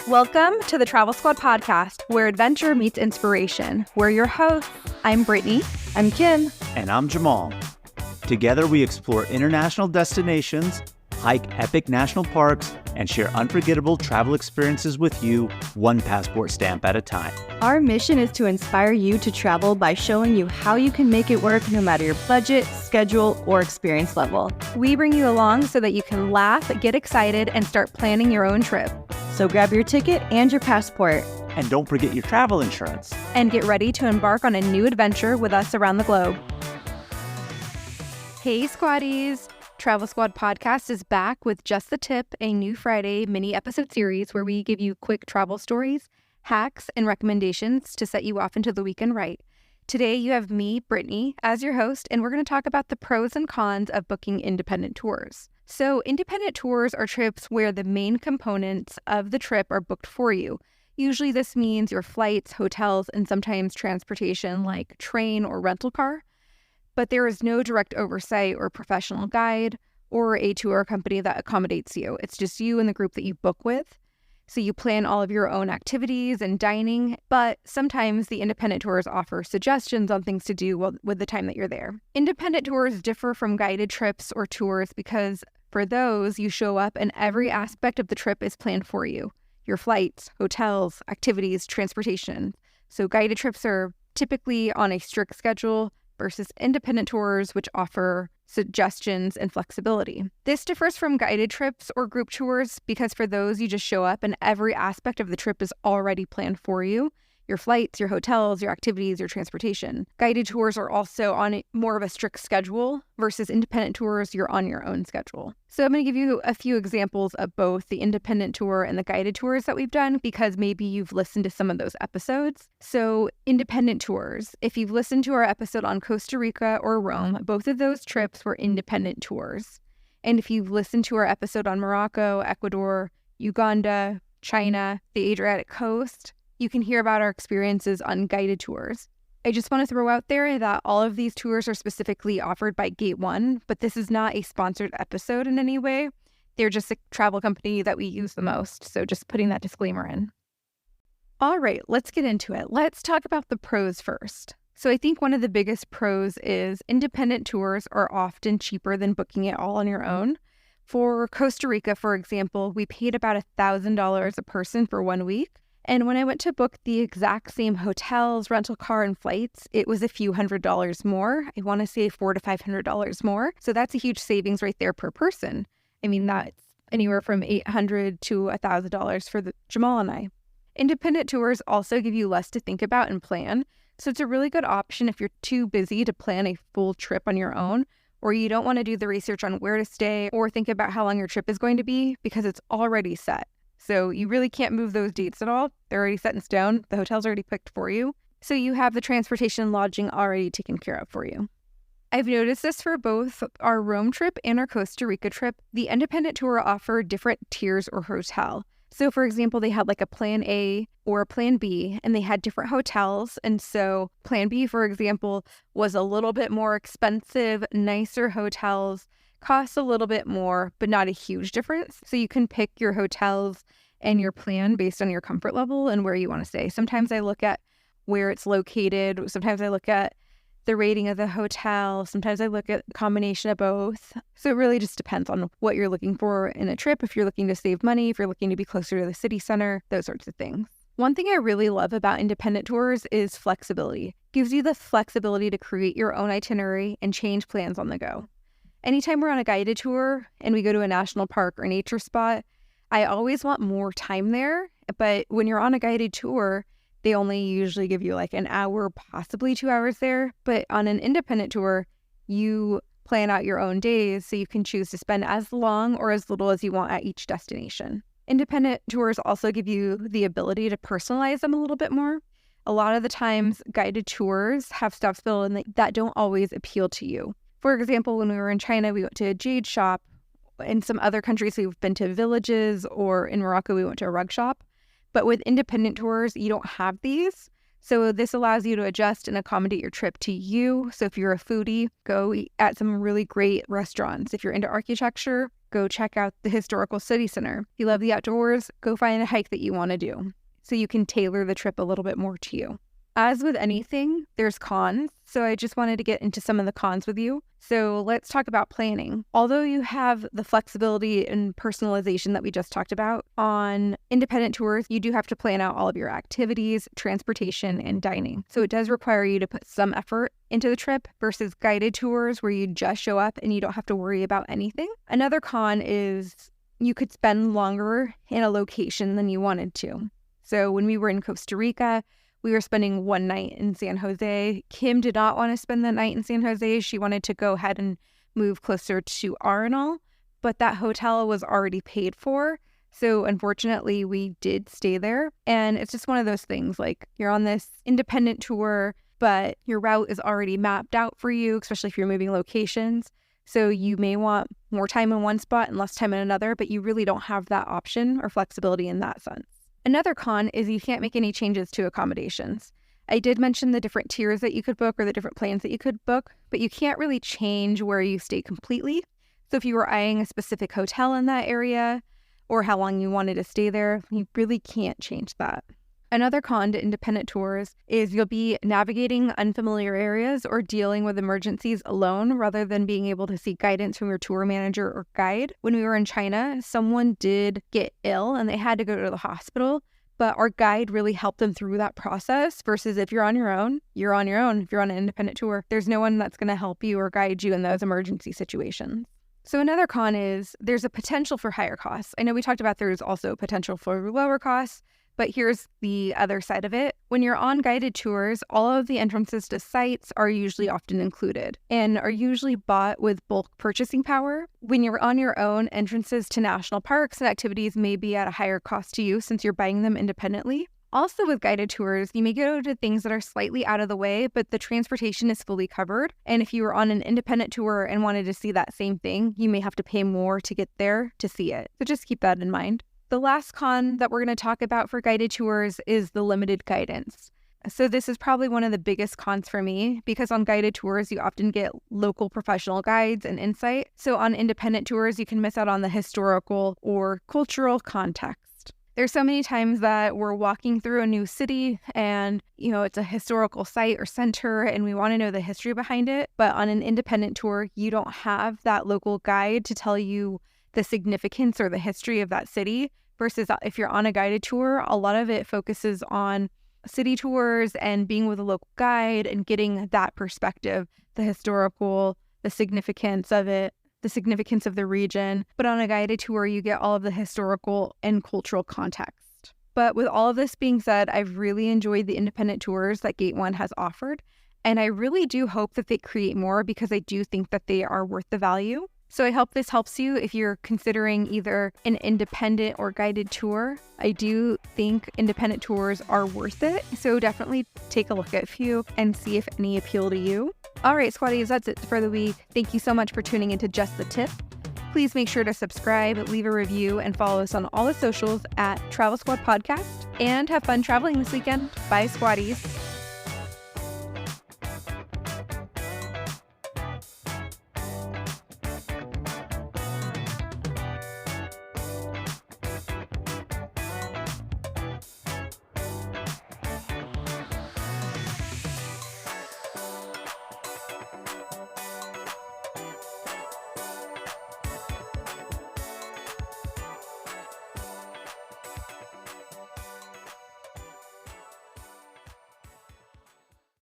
Welcome to the Travel Squad podcast, where adventure meets inspiration. We're your hosts. I'm Brittany. I'm Kim. And I'm Jamal. Together we explore international destinations, hike epic national parks, and share unforgettable travel experiences with you, one passport stamp at a time. Our mission is to inspire you to travel by showing you how you can make it work no matter your budget, schedule, or experience level. We bring you along so that you can laugh, get excited, and start planning your own trip. So grab your ticket and your passport. And don't forget your travel insurance. And get ready to embark on a new adventure with us around the globe. Hey, Squaddies! Travel Squad Podcast is back with Just the Tip, a new Friday mini episode series where we give you quick travel stories, hacks, and recommendations to set you off into the weekend right. Today you have me, Brittany, as your host, and we're going to talk about the pros and cons of booking independent tours. So independent tours are trips where the main components of the trip are booked for you. Usually this means your flights, hotels, and sometimes transportation like train or rental car. But there is no direct oversight or professional guide or a tour company that accommodates you. It's just you and the group that you book with. So you plan all of your own activities and dining, but sometimes the independent tours offer suggestions on things to do with the time that you're there. Independent tours differ from guided trips or tours because for those, you show up and every aspect of the trip is planned for you. Your flights, hotels, activities, transportation. So guided trips are typically on a strict schedule versus independent tours, which offer suggestions and flexibility. This differs from guided trips or group tours because for those, you just show up and every aspect of the trip is already planned for you. Your flights, your hotels, your activities, your transportation. Guided tours are also on more of a strict schedule versus independent tours, you're on your own schedule. So I'm going to give you a few examples of both the independent tour and the guided tours that we've done because maybe you've listened to some of those episodes. So independent tours, if you've listened to our episode on Costa Rica or Rome, both of those trips were independent tours. And if you've listened to our episode on Morocco, Ecuador, Uganda, China, the Adriatic coast, you can hear about our experiences on guided tours. I just want to throw out there that all of these tours are specifically offered by Gate One, but this is not a sponsored episode in any way. They're just a travel company that we use the most, so just putting that disclaimer in. All right, let's get into it. Let's talk about the pros first. So I think one of the biggest pros is independent tours are often cheaper than booking it all on your own. For Costa Rica, for example, we paid about $1,000 a person for 1 week. And when I went to book the exact same hotels, rental car, and flights, it was a few $100s more. I want to say $400 to $500 more. So that's a huge savings right there per person. I mean, that's anywhere from $800 to $1,000 for Jamal and I. Independent tours also give you less to think about and plan. So it's a really good option if you're too busy to plan a full trip on your own, or you don't want to do the research on where to stay or think about how long your trip is going to be because it's already set. So you really can't move those dates at all. They're already set in stone. The hotel's already picked for you. So you have the transportation and lodging already taken care of for you. I've noticed this for both our Rome trip and our Costa Rica trip. The independent tour offered different tiers or hotel. So for example, they had like a plan A or a plan B, and they had different hotels. And so plan B, for example, was a little bit more expensive, nicer hotels. Costs a little bit more, but not a huge difference. So you can pick your hotels and your plan based on your comfort level and where you want to stay. Sometimes I look at where it's located. Sometimes I look at the rating of the hotel. Sometimes I look at a combination of both. So it really just depends on what you're looking for in a trip. If you're looking to save money, if you're looking to be closer to the city center, those sorts of things. One thing I really love about independent tours is flexibility. It gives you the flexibility to create your own itinerary and change plans on the go. Anytime we're on a guided tour and we go to a national park or nature spot, I always want more time there. But when you're on a guided tour, they only usually give you like an hour, possibly 2 hours there. But on an independent tour, you plan out your own days so you can choose to spend as long or as little as you want at each destination. Independent tours also give you the ability to personalize them a little bit more. A lot of the times, guided tours have stuff built in that don't always appeal to you. For example, when we were in China, we went to a jade shop. In some other countries, we've been to villages, or in Morocco, we went to a rug shop. But with independent tours, you don't have these. So this allows you to adjust and accommodate your trip to you. So if you're a foodie, go eat at some really great restaurants. If you're into architecture, go check out the historical city center. If you love the outdoors, go find a hike that you want to do so you can tailor the trip a little bit more to you. As with anything, there's cons. So I just wanted to get into some of the cons with you. So let's talk about planning. Although you have the flexibility and personalization that we just talked about, on independent tours, you do have to plan out all of your activities, transportation, and dining. So it does require you to put some effort into the trip versus guided tours where you just show up and you don't have to worry about anything. Another con is you could spend longer in a location than you wanted to. So when we were in Costa Rica, we were spending one night in San Jose. Kim did not want to spend the night in San Jose. She wanted to go ahead and move closer to Arenal, but that hotel was already paid for. So unfortunately, we did stay there. And it's just one of those things, like you're on this independent tour, but your route is already mapped out for you, especially if you're moving locations. So you may want more time in one spot and less time in another, but you really don't have that option or flexibility in that sense. Another con is you can't make any changes to accommodations. I did mention the different tiers that you could book or the different plans that you could book, but you can't really change where you stay completely. So if you were eyeing a specific hotel in that area or how long you wanted to stay there, you really can't change that. Another con to independent tours is you'll be navigating unfamiliar areas or dealing with emergencies alone rather than being able to seek guidance from your tour manager or guide. When we were in China, someone did get ill and they had to go to the hospital, but our guide really helped them through that process versus if you're on your own, you're on your own. If you're on an independent tour, there's no one that's going to help you or guide you in those emergency situations. So another con is there's a potential for higher costs. I know we talked about there's also potential for lower costs, but here's the other side of it. When you're on guided tours, all of the entrances to sites are usually often included and are usually bought with bulk purchasing power. When you're on your own, entrances to national parks and activities may be at a higher cost to you since you're buying them independently. Also with guided tours, you may go to things that are slightly out of the way, but the transportation is fully covered. And if you were on an independent tour and wanted to see that same thing, you may have to pay more to get there to see it. So just keep that in mind. The last con that we're going to talk about for guided tours is the limited guidance. So this is probably one of the biggest cons for me because on guided tours, you often get local professional guides and insight. So on independent tours, you can miss out on the historical or cultural context. There's so many times that we're walking through a new city and, it's a historical site or center and we want to know the history behind it. But on an independent tour, you don't have that local guide to tell you the significance or the history of that city versus if you're on a guided tour, a lot of it focuses on city tours and being with a local guide and getting that perspective, the historical, the significance of it, the significance of the region. But on a guided tour, you get all of the historical and cultural context. But with all of this being said, I've really enjoyed the independent tours that Gate One has offered. And I really do hope that they create more because I do think that they are worth the value. So I hope this helps you if you're considering either an independent or guided tour. I do think independent tours are worth it. So definitely take a look at a few and see if any appeal to you. All right, Squatties, that's it for the week. Thank you so much for tuning into Just the Tip. Please make sure to subscribe, leave a review, and follow us on all the socials at Travel Squad Podcast. And have fun traveling this weekend. Bye, Squatties.